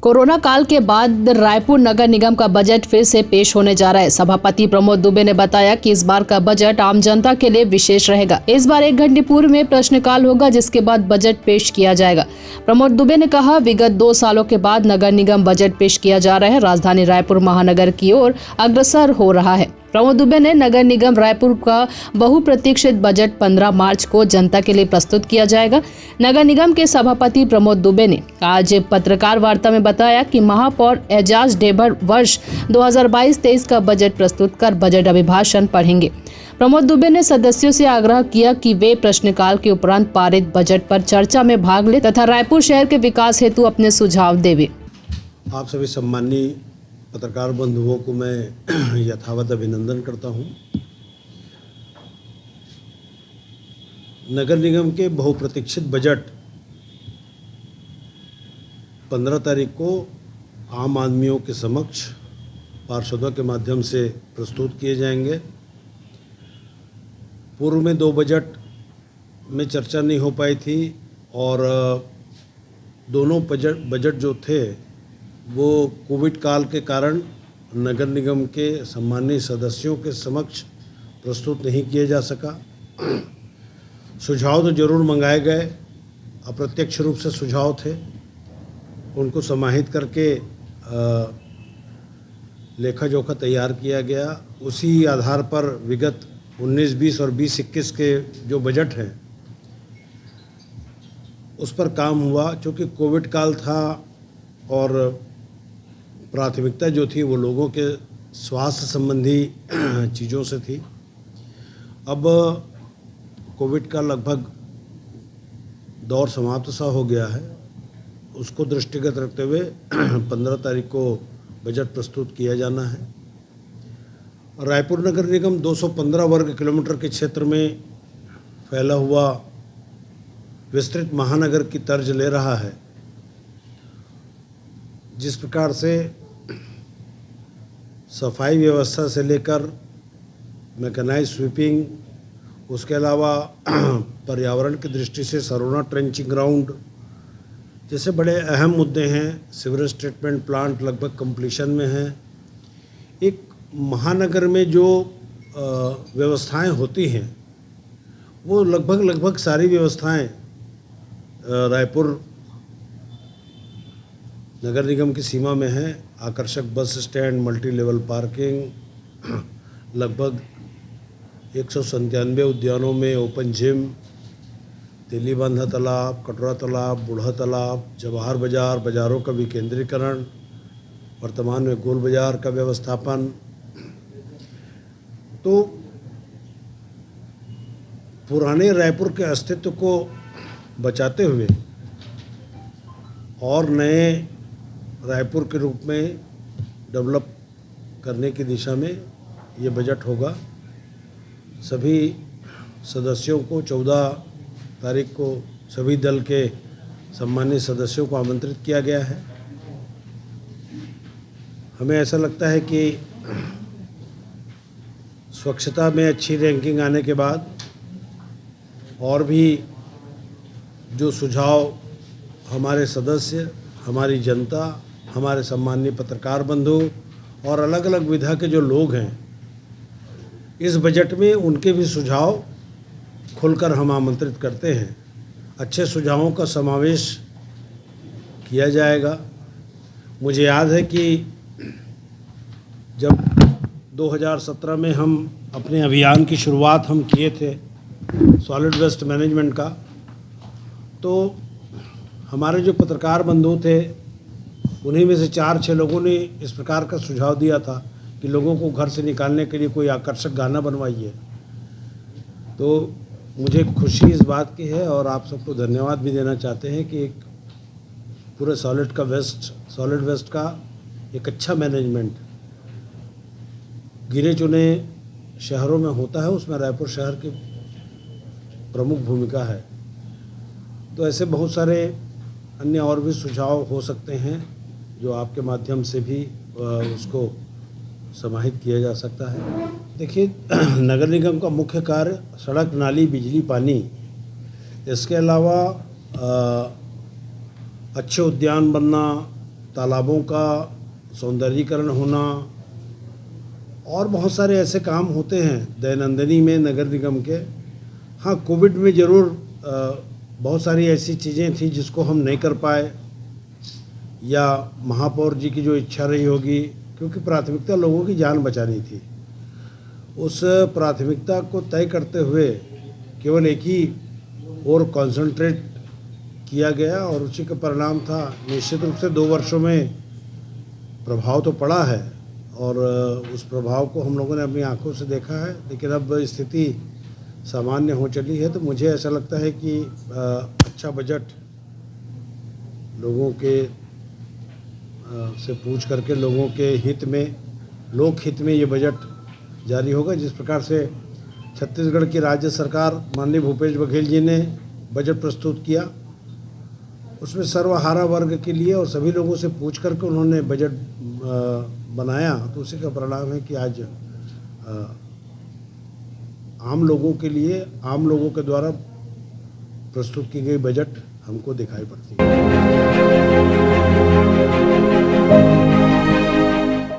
Corona काल के बाद रायपुर नगर निगम का बजट फिर से पेश होने जा रहा है। सभापति प्रमोद दुबे ने बताया कि इस बार का बजट आम जनता के लिए विशेष रहेगा। इस बार 1 घंटे पूर्व में प्रश्नकाल होगा, जिसके बाद बजट पेश किया जाएगा। प्रमोद दुबे ने कहा, विगत 2 सालों के बाद नगर निगम बजट पेश किया जा रहा है। राजधानी रायपुर महानगर की ओर अग्रसर हो रहा है। प्रमोद दुबे ने नगर निगम रायपुर का बहुप्रतीक्षित बजट 15 मार्च को जनता के लिए प्रस्तुत किया जाएगा। नगर निगम के सभापति प्रमोद दुबे ने आज पत्रकार वार्ता में बताया कि महापौर एजाज ढेबर वर्ष 2022-23 का बजट प्रस्तुत कर बजट अभिभाषण पढ़ेंगे। प्रमोद दुबे ने सदस्यों से आग्रह किया कि वे प्रश्नकाल के उपरांत पारित बजट पर चर्चा में भाग ले तथा रायपुर शहर के विकास हेतु अपने सुझाव देवे। आप सभी सम्मानीय पत्रकार बंधुओं को मैं यथावत अभिनंदन करता हूं। नगर निगम के बहुप्रतीक्षित बजट 15 तारीख को आम आदमियों के समक्ष पार्षदों के माध्यम से प्रस्तुत किए जाएंगे। पूर्व में 2 बजट में चर्चा नहीं हो पाई थी और दोनों बजट जो थे वो कोविड काल के कारण नगर निगम के सम्मानीय सदस्यों के समक्ष प्रस्तुत नहीं किए जा सका। सुझाव तो जरूर मंगाए गए, अप्रत्यक्ष रूप से सुझाव थे, उनको समाहित करके लेखा जोखा तैयार किया गया। उसी आधार पर विगत 19-20 और 20-21 के जो बजट हैं उस पर काम हुआ। चूँकि कोविड काल था और प्राथमिकता जो थी वो लोगों के स्वास्थ्य संबंधी चीज़ों से थी। अब कोविड का लगभग दौर समाप्त सा हो गया है। उसको दृष्टिगत रखते हुए 15 तारीख को बजट प्रस्तुत किया जाना है। रायपुर नगर निगम 215 वर्ग किलोमीटर के क्षेत्र में फैला हुआ विस्तृत महानगर की तर्ज ले रहा है। जिस प्रकार से सफाई व्यवस्था से लेकर मैकेनाइज स्वीपिंग, उसके अलावा पर्यावरण की दृष्टि से सरोना ट्रेंचिंग ग्राउंड जैसे बड़े अहम मुद्दे हैं। सीवरेज ट्रीटमेंट प्लांट लगभग कंप्लीशन में है। एक महानगर में जो व्यवस्थाएं होती हैं वो लगभग सारी व्यवस्थाएं रायपुर नगर निगम की सीमा में है। आकर्षक bus stand, multi level parking, लगभग 197 उद्यानों में ओपन जिम, तेलीबांधा तालाब, कटोरा तालाब, बूढ़ा तालाब, जवाहर बाज़ार, बाज़ारों का विकेंद्रीकरण, वर्तमान में गोल बाज़ार का व्यवस्थापन। तो पुराने रायपुर के अस्तित्व को बचाते हुए और नए रायपुर के रूप में डेवलप करने की दिशा में ये बजट होगा। सभी सदस्यों को 14 तारीख को सभी दल के सम्मानित सदस्यों को आमंत्रित किया गया है। हमें ऐसा लगता है कि स्वच्छता में अच्छी रैंकिंग आने के बाद और भी जो सुझाव हमारे सदस्य, हमारी जनता, हमारे सम्मानीय पत्रकार बंधु और अलग अलग विधा के जो लोग हैं, इस बजट में उनके भी सुझाव खुलकर हम आमंत्रित करते हैं। अच्छे सुझावों का समावेश किया जाएगा। मुझे याद है कि जब 2017 में हम अपने अभियान की शुरुआत हम किए थे सॉलिड वेस्ट मैनेजमेंट का, तो हमारे जो पत्रकार बंधु थे उन्हीं में से 4-6 लोगों ने इस प्रकार का सुझाव दिया था कि लोगों को घर से निकालने के लिए कोई आकर्षक गाना बनवाइए। तो मुझे खुशी इस बात की है और आप सबको धन्यवाद भी देना चाहते हैं कि एक पूरे सॉलिड वेस्ट का एक अच्छा मैनेजमेंट गिने चुने शहरों में होता है, उसमें रायपुर शहर की प्रमुख भूमिका है। तो ऐसे बहुत सारे अन्य और भी सुझाव हो सकते हैं जो आपके माध्यम से भी उसको समाहित किया जा सकता है। देखिए, नगर निगम का मुख्य कार्य सड़क, नाली, बिजली, पानी, इसके अलावा अच्छे उद्यान बनना, तालाबों का सौंदर्यीकरण होना और बहुत सारे ऐसे काम होते हैं दैनंदिनी में नगर निगम के। हाँ, कोविड में ज़रूर बहुत सारी ऐसी चीज़ें थी जिसको हम नहीं कर पाए, या महापौर जी की जो इच्छा रही होगी, क्योंकि प्राथमिकता लोगों की जान बचानी थी। उस प्राथमिकता को तय करते हुए केवल एक ही और कंसंट्रेट किया गया और उसी का परिणाम था। निश्चित रूप से 2 वर्षों में प्रभाव तो पड़ा है और उस प्रभाव को हम लोगों ने अपनी आंखों से देखा है, लेकिन अब स्थिति सामान्य हो चली है। तो मुझे ऐसा लगता है कि अच्छा बजट लोगों के से पूछ करके लोगों के हित में, लोक हित में ये बजट जारी होगा। जिस प्रकार से छत्तीसगढ़ की राज्य सरकार माननीय भूपेश बघेल जी ने बजट प्रस्तुत किया, उसमें सर्वहारा वर्ग के लिए और सभी लोगों से पूछ करके उन्होंने बजट बनाया, तो उसी का परिणाम है कि आज आम लोगों के लिए, आम लोगों के द्वारा प्रस्तुत की गई बजट हमको दिखाई पड़ती है।